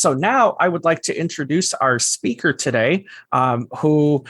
So now I would like to introduce our speaker today, who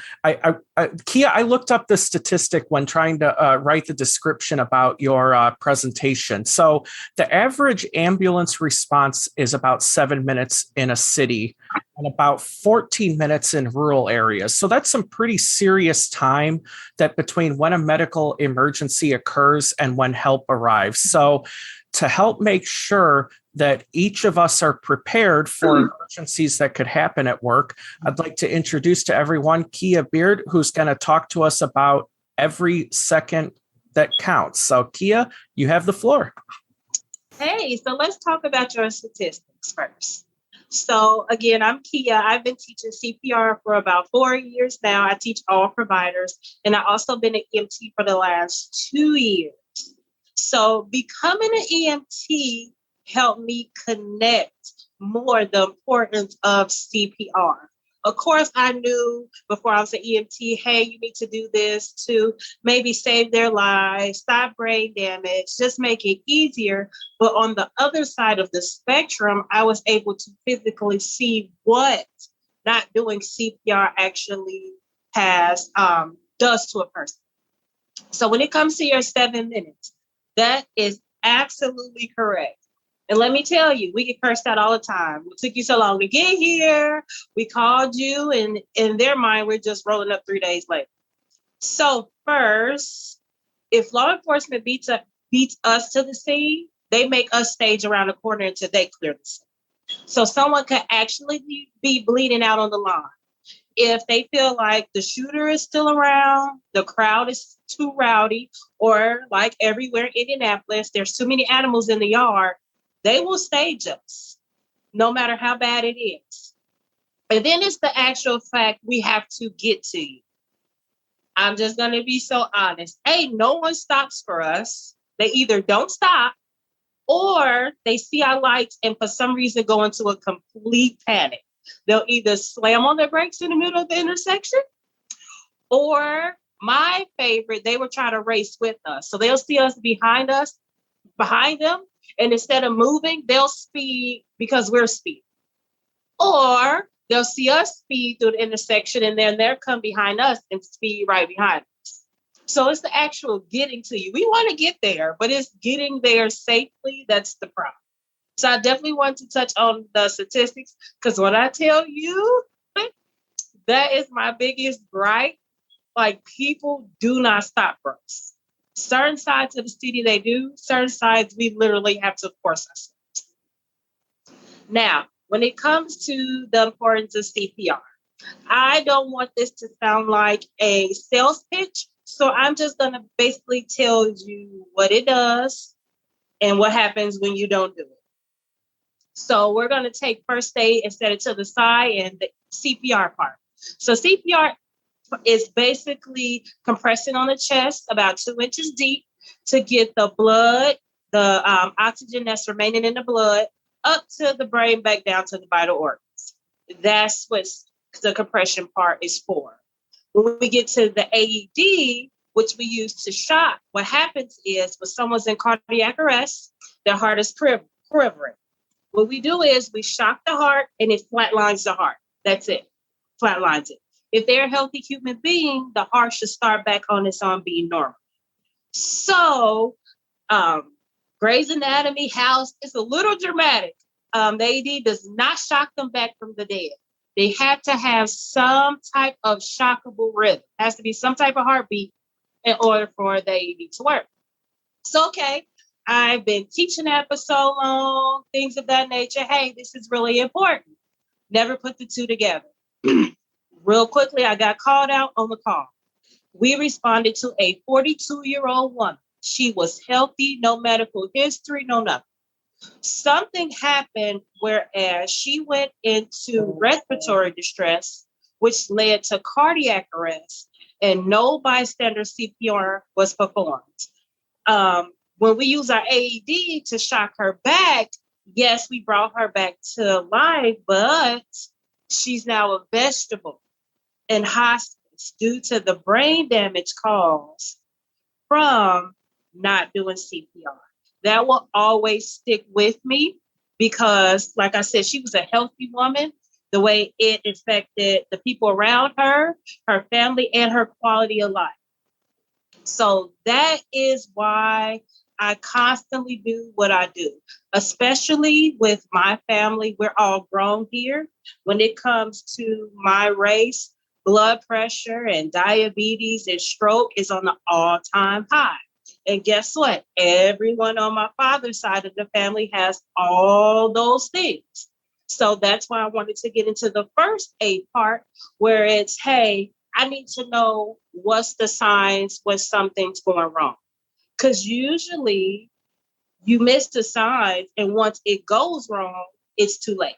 Kiya, I looked up the statistic when trying to write the description about your presentation. So the average ambulance response is about 7 minutes in a city and about 14 minutes in rural areas. So that's some pretty serious time that between when a medical emergency occurs and when help arrives. So to help make sure that each of us are prepared for emergencies that could happen at work, I'd like to introduce to everyone Kiya Beard, who's going to talk to us about every second that counts. So Kiya, you have the floor. Hey, so let's talk about your statistics first. So again, I'm Kiya. I've been teaching CPR for about 4 years now. I teach all providers, and I've also been an EMT for the last 2 years. So becoming an EMT helped me connect more the importance of CPR. Of course, I knew before I was an EMT, hey, you need to do this to maybe save their lives, stop brain damage, just make it easier. But on the other side of the spectrum, I was able to physically see what not doing CPR actually does to a person. So when it comes to your 7 minutes, that is absolutely correct. And let me tell you, we get cursed out all the time. It took you so long to get here. We called you, and in their mind, we're just rolling up 3 days later. So first, if law enforcement beats us to the scene, they make us stage around the corner until they clear the scene. So someone could actually be bleeding out on the lawn. If they feel like the shooter is still around, the crowd is too rowdy, or like everywhere in Indianapolis, there's too many animals in the yard, they will stage us, no matter how bad it is. And then it's the actual fact we have to get to you. I'm just going to be so honest. Hey, no one stops for us. They either don't stop or they see our lights and for some reason go into a complete panic. They'll either slam on their brakes in the middle of the intersection, or my favorite, they will try to race with us. So they'll see us behind them, and instead of moving, they'll speed because we're speeding. Or they'll see us speed through the intersection, and then they'll come behind us and speed right behind us. So it's the actual getting to you. We want to get there, but it's getting there safely that's the problem. So I definitely want to touch on the statistics, because when I tell you, that is my biggest gripe. Like, people do not stop for us. Certain sides of the city they do, certain sides we literally have to force ourselves. Now, when it comes to the importance of CPR, I don't want this to sound like a sales pitch. So I'm just going to basically tell you what it does and what happens when you don't do it. So we're going to take first aid and set it to the side and the CPR part. So CPR is basically compressing on the chest about 2 inches deep to get the blood, the oxygen that's remaining in the blood, up to the brain, back down to the vital organs. That's what the compression part is for. When we get to the AED, which we use to shock, what happens is when someone's in cardiac arrest, their heart is quivering. What we do is we shock the heart and it flatlines the heart. That's it. Flatlines it. If they're a healthy human being, the heart should start back on its own being normal. So, Grey's Anatomy House is a little dramatic. The AED does not shock them back from the dead. They have to have some type of shockable rhythm. It has to be some type of heartbeat in order for the AED to work. So, okay, I've been teaching that for so long, things of that nature. Hey, this is really important. Never put the two together. Real quickly, I got called out on the call. We responded to a 42-year-old woman. She was healthy, no medical history, no nothing. Something happened whereas she went into respiratory distress, which led to cardiac arrest, and no bystander CPR was performed. When we use our AED to shock her back, yes, we brought her back to life, but she's now a vegetable in hospice due to the brain damage caused from not doing CPR. That will always stick with me. because, like I said, she was a healthy woman. The way it affected the people around her, her family, and her quality of life. So that is why I constantly do what I do, especially with my family. We're all grown here. When it comes to my race, blood pressure and diabetes and stroke is on the all-time high. And guess what? Everyone on my father's side of the family has all those things. So that's why I wanted to get into the first aid part, where it's, hey, I need to know what's the signs when something's going wrong. Because usually you miss the signs, and once it goes wrong, it's too late.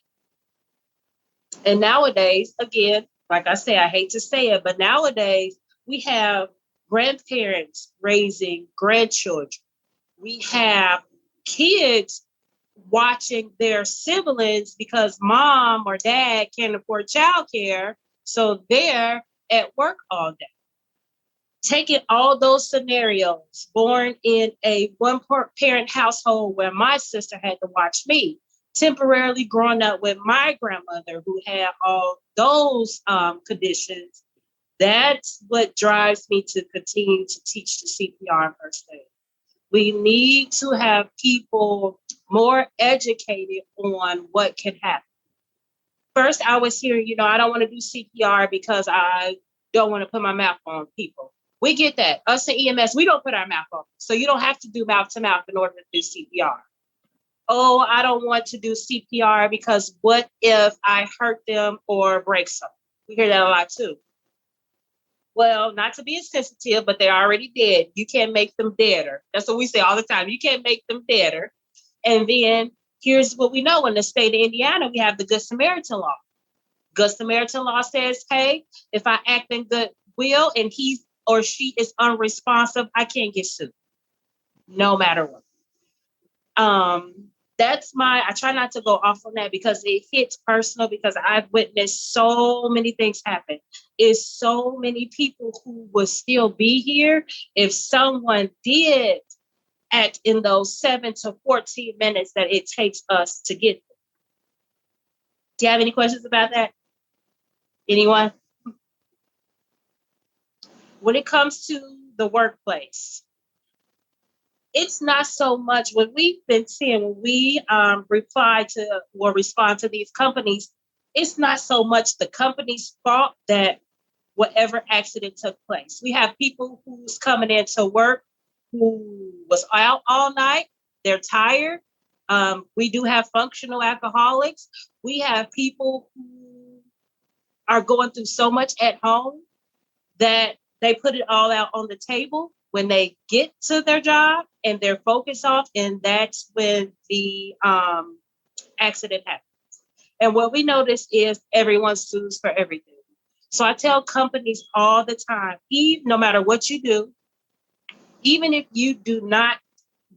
And nowadays, again, like I say, I hate to say it, but nowadays we have grandparents raising grandchildren. We have kids watching their siblings because mom or dad can't afford childcare. So they're at work all day. Taking all those scenarios, born in a one parent household where my sister had to watch me, temporarily growing up with my grandmother who had all those conditions, that's what drives me to continue to teach the CPR and first aid. We need to have people more educated on what can happen. First, I was hearing, I don't want to do CPR because I don't want to put my mouth on people. We get that. Us at EMS, we don't put our mouth on. So you don't have to do mouth to mouth in order to do CPR. Oh, I don't want to do CPR because what if I hurt them or break something? We hear that a lot too. Well, not to be insensitive, but they're already dead. You can't make them deader. That's what we say all the time. You can't make them deader. And then here's what we know. In the state of Indiana, we have the Good Samaritan law. Good Samaritan law says, hey, if I act in good will and he or she is unresponsive, I can't get sued, no matter what. I try not to go off on that because it hits personal, because I've witnessed so many things happen. It's so many people who will still be here if someone did act in those 7 to 14 minutes that it takes us to get there. Do you have any questions about that? Anyone? When it comes to the workplace, it's not so much what we've been seeing when we reply to or respond to these companies. It's not so much the company's fault that whatever accident took place. We have people who's coming into work who was out all night. They're tired. We do have functional alcoholics. We have people who are going through so much at home that they put it all out on the table when they get to their job and they're focused off, and that's when the accident happens. And what we notice is everyone sues for everything. So I tell companies all the time, no matter what you do, even if you do not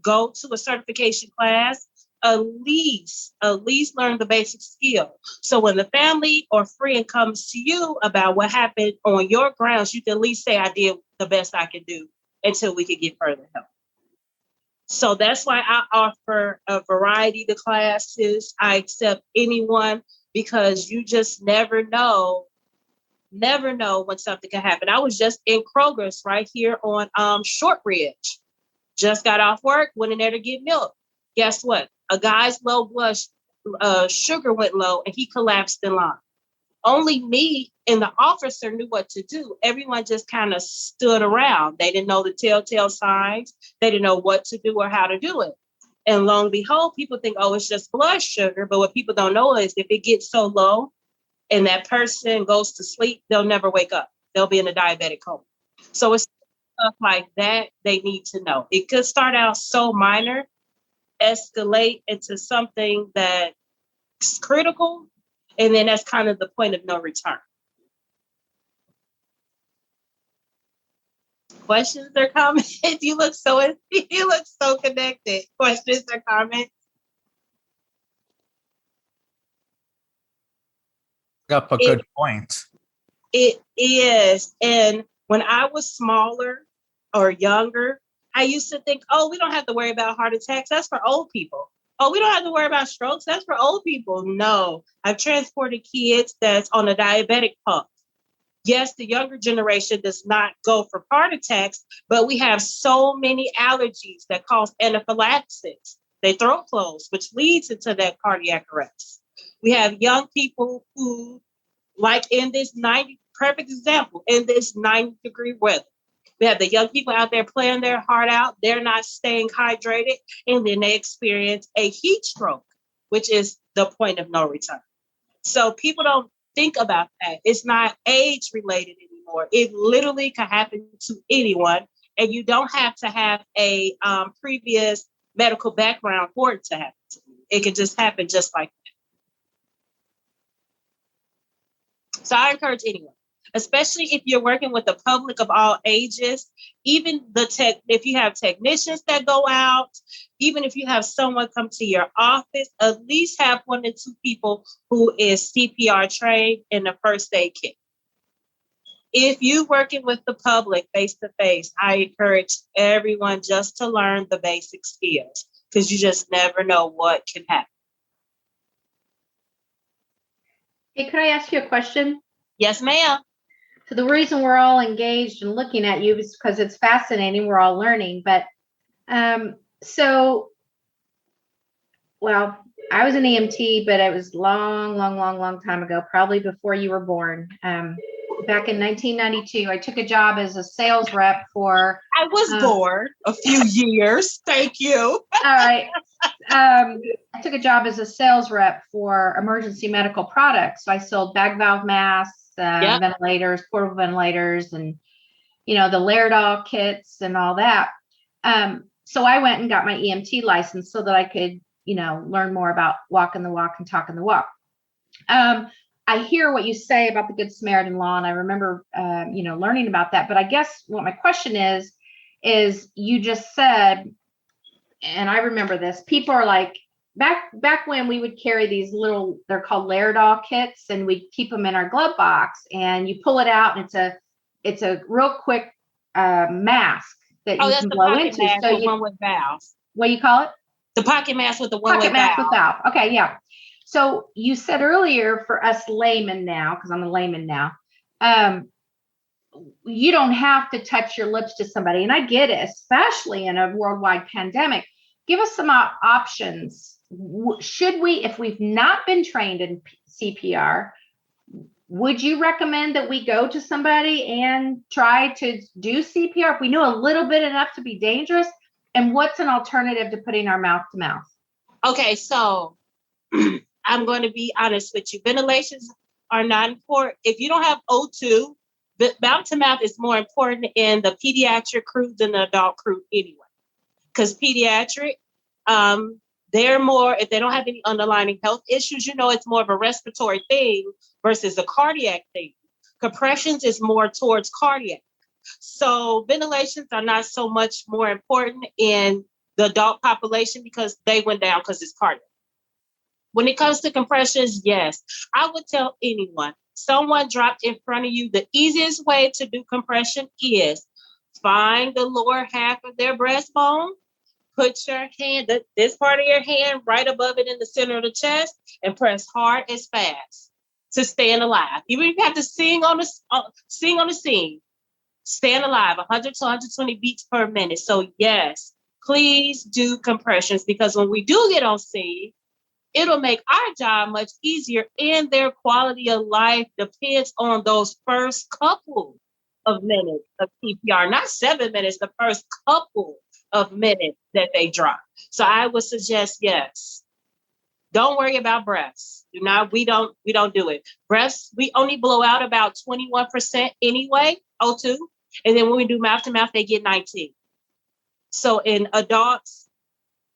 go to a certification class, at least learn the basic skill. So when the family or friend comes to you about what happened on your grounds, you can at least say, I did the best I could do until we could get further help. So that's why I offer a variety of classes. I accept anyone because you just never know when something can happen. I was just in Kroger's right here on Shortridge. Just got off work, went in there to get milk. Guess what? A guy's low blood sugar went low and he collapsed in line. Only me and the officer knew what to do. Everyone just kind of stood around. They didn't know the telltale signs. They didn't know what to do or how to do it. And lo and behold, people think, oh, it's just blood sugar. But what people don't know is if it gets so low and that person goes to sleep, they'll never wake up. They'll be in a diabetic coma. So it's stuff like that they need to know. It could start out so minor, escalate into something that's critical, and then that's kind of the point of no return. Questions or comments? You look so connected. Questions or comments? Up a good point. It is. And when I was smaller or younger, I used to think, oh, we don't have to worry about heart attacks. That's for old people. Oh, we don't have to worry about strokes. That's for old people. No, I've transported kids that's on a diabetic pump. Yes, the younger generation does not go for heart attacks, but we have so many allergies that cause anaphylaxis. They throat close, which leads into that cardiac arrest. We have young people who, like in this 90, perfect example, in this 90-degree weather. We have the young people out there playing their heart out. They're not staying hydrated, and then they experience a heat stroke, which is the point of no return. So people don't think about that. It's not age related anymore. It literally can happen to anyone, and you don't have to have a previous medical background for it to happen to you. It can just happen just like that. So I encourage anyone, especially if you're working with the public of all ages, even if you have technicians that go out, even if you have someone come to your office, at least have 1 to 2 people who is CPR trained in the first aid kit. If you're working with the public face to face, I encourage everyone just to learn the basic skills, because you just never know what can happen. Hey, could I ask you a question? Yes, ma'am. So the reason we're all engaged and looking at you is because it's fascinating. We're all learning. But well, I was an EMT, but it was long time ago, probably before you were born. Back in 1992, I took a job as a sales rep for. I was born a few years. Thank you. All right. I took a job as a sales rep for emergency medical products. So I sold bag valve masks, ventilators, portable ventilators, and the Laerdal kits and all that. So I went and got my EMT license so that I could, learn more about walking the walk and talking the walk. I hear what you say about the Good Samaritan law, and I remember, learning about that. But I guess what my question is you just said, and I remember this, people are like, back when we would carry these little, they're called Laerdal kits, and we keep them in our glove box, and you pull it out, and it's a real quick mask that you can blow into. Mask, so one with valves. What do you call it? The pocket mask with the one pocket with mask valve. with valve. Okay, yeah. So you said earlier, for us laymen now, because I'm a layman now, you don't have to touch your lips to somebody. And I get it, especially in a worldwide pandemic. Give us some options. Should we, if we've not been trained in CPR, would you recommend that we go to somebody and try to do CPR if we know a little bit enough to be dangerous? And what's an alternative to putting our mouth to mouth? Okay, so I'm going to be honest with you. Ventilations are not important. If you don't have O2, the mouth to mouth is more important in the pediatric crew than the adult crew anyway. Because pediatric, they're more, if they don't have any underlying health issues, it's more of a respiratory thing versus a cardiac thing. Compressions is more towards cardiac. So ventilations are not so much more important in the adult population because they went down because it's cardiac. When it comes to compressions, yes, I would tell anyone, someone dropped in front of you, the easiest way to do compression is find the lower half of their breastbone, put your hand, this part of your hand right above it in the center of the chest, and press hard as fast to stand alive. Even if you have to sing on the scene, stand alive, 100 to 120 beats per minute. So yes, please do compressions, because when we do get on scene, it'll make our job much easier, and their quality of life depends on those first couple of minutes of CPR, not 7 minutes, the first couple of minutes that they drop. So I would suggest, yes. Don't worry about breaths. We don't do it. Breaths, we only blow out about 21% anyway, O2. And then when we do mouth to mouth, they get 19. So in adults,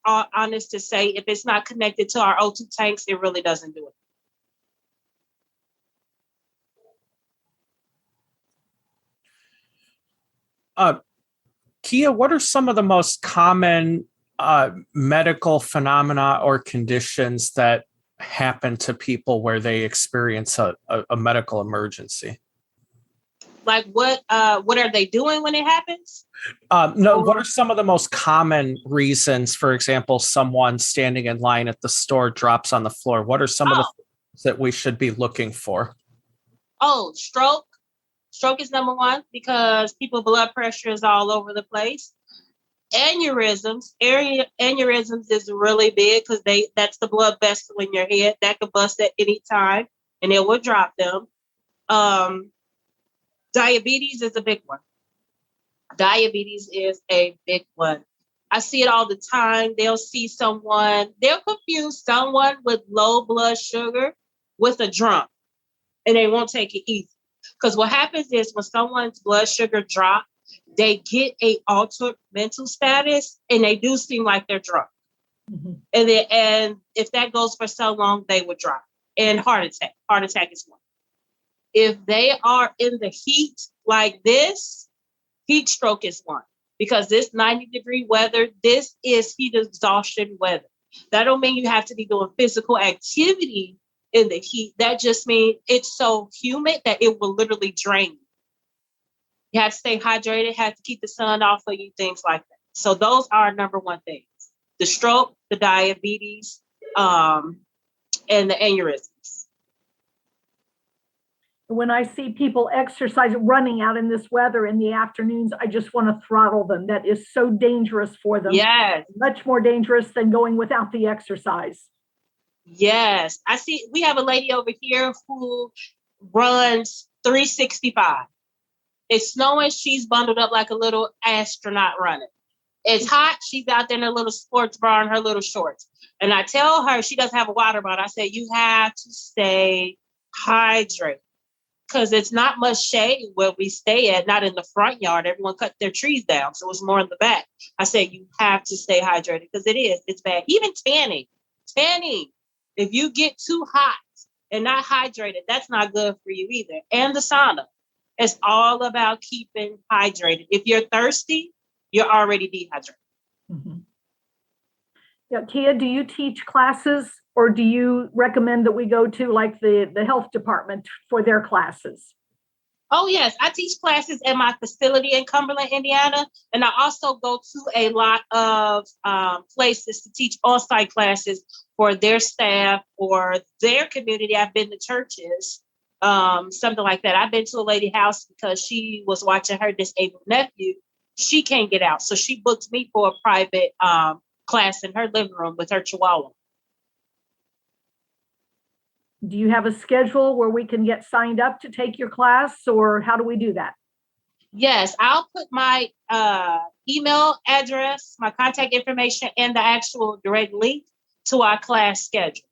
honest to say, if it's not connected to our O2 tanks, it really doesn't do it. Kiya, what are some of the most common medical phenomena or conditions that happen to people where they experience a medical emergency? Like what are they doing when it happens? No, what are some of the most common reasons? For example, someone standing in line at the store drops on the floor. What are some of the things that we should be looking for? Oh, stroke. Stroke is number one because people's blood pressure is all over the place. Aneurysms. Aneurysms is really big because that's the blood vessel in your head that could bust at any time and it will drop them. Diabetes is a big one. Diabetes is a big one. I see it all the time. They'll confuse someone with low blood sugar with a drunk, and they won't take it easy. Because what happens is when someone's blood sugar drops, they get a altered mental status, and they do seem like they're drunk. Mm-hmm. And if that goes for so long, they would drop. And heart attack is one. If they are in the heat like this, heat stroke is one, because this 90-degree weather, this is heat exhaustion weather. That don't mean you have to be doing physical activity in the heat. That just means it's so humid that it will literally drain you. You have to stay hydrated, have to keep the sun off of you, things like that. So those are number one things: the stroke, the diabetes, and the aneurysms. When I see people exercise, running out in this weather in the afternoons, I just want to throttle them. That is so dangerous for them. Yes. Much more dangerous than going without the exercise. Yes. We have a lady over here who runs 365. It's snowing. She's bundled up like a little astronaut running. It's hot. She's out there in her little sports bra and her little shorts. And I tell her, she doesn't have a water bottle. I say, you have to stay hydrated. Because it's not much shade where we stay at, not in the front yard. Everyone cut their trees down, so it's more in the back. I say you have to stay hydrated because it's bad. Even tanning. If you get too hot and not hydrated, that's not good for you either. And the sauna. It's all about keeping hydrated. If you're thirsty, you're already dehydrated. Mm-hmm. Yeah, Kiya, do you teach classes, or do you recommend that we go to like the health department for their classes? Oh, yes. I teach classes at my facility in Cumberland, Indiana. And I also go to a lot of places to teach on-site classes for their staff or their community. I've been to churches, something like that. I've been to a lady's house because she was watching her disabled nephew. She can't get out. So she booked me for a private class in her living room with her chihuahua. Do you have a schedule where we can get signed up to take your class, or how do we do that? Yes, I'll put my email address, my contact information, and the actual direct link to our class schedule.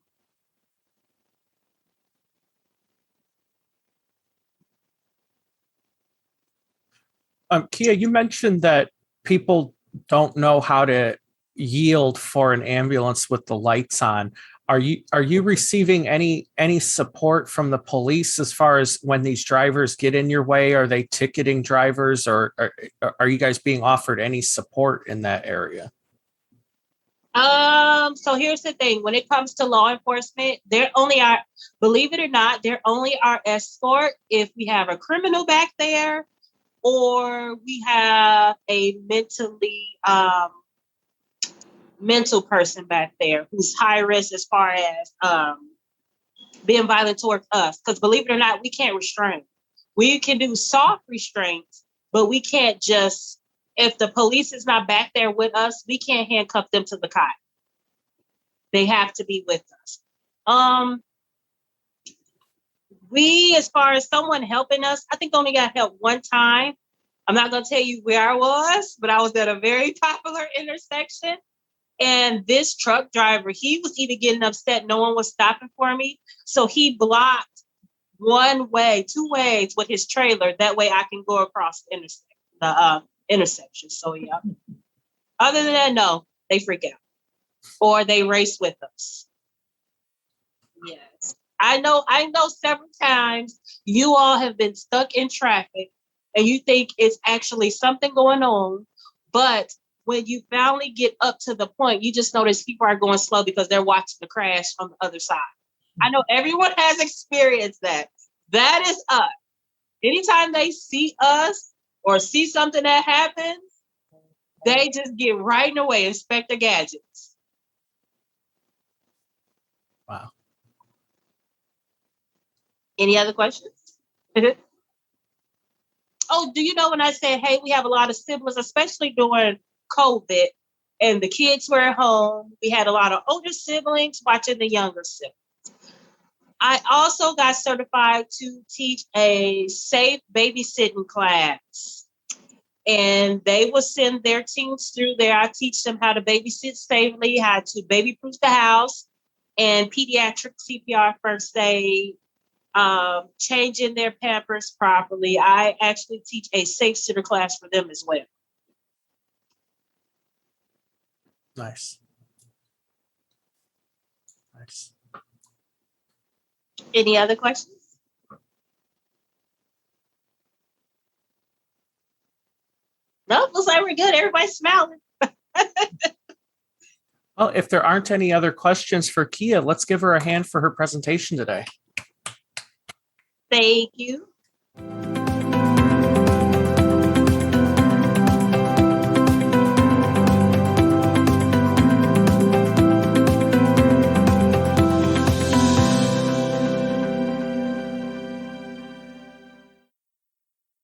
Kiya, you mentioned that people don't know how to yield for an ambulance with the lights on. Are you receiving any support from the police as far as when these drivers get in your way? Are they ticketing drivers, or are you guys being offered any support in that area? So here's the thing. When it comes to law enforcement, believe it or not, they're only our escort if we have a criminal back there or we have a mental person back there who's high risk as far as being violent towards us. Because believe it or not, we can't restrain. We can do soft restraints, but we can't if the police is not back there with us, we can't handcuff them to the cot. They have to be with us. We, as far as someone helping us, I think only got help one time. I'm not going to tell you where I was, but I was at a very popular intersection. And this truck driver, he was even getting upset. No one was stopping for me. So he blocked one way, two ways with his trailer. That way I can go across the intersection. So yeah. Other than that, no, they freak out or they race with us. Yes. I know several times you all have been stuck in traffic and you think it's actually something going on, but when you finally get up to the point, you just notice people are going slow because they're watching the crash on the other side. I know everyone has experienced that. That is us. Anytime they see us or see something that happens, they just get right in the way, inspect the gadgets. Wow. Any other questions? Oh, do you know when I said, hey, we have a lot of siblings, especially during COVID, and the kids were at home, we had a lot of older siblings watching the younger siblings. I also got certified to teach a safe babysitting class. And they will send their teams through there. I teach them how to babysit safely, how to baby-proof the house, and pediatric CPR first aid, changing their pampers properly. I actually teach a safe sitter class for them as well. Nice. Nice. Any other questions? No, looks like we're good. Everybody's smiling. Well, if there aren't any other questions for Kiya, let's give her a hand for her presentation today. Thank you.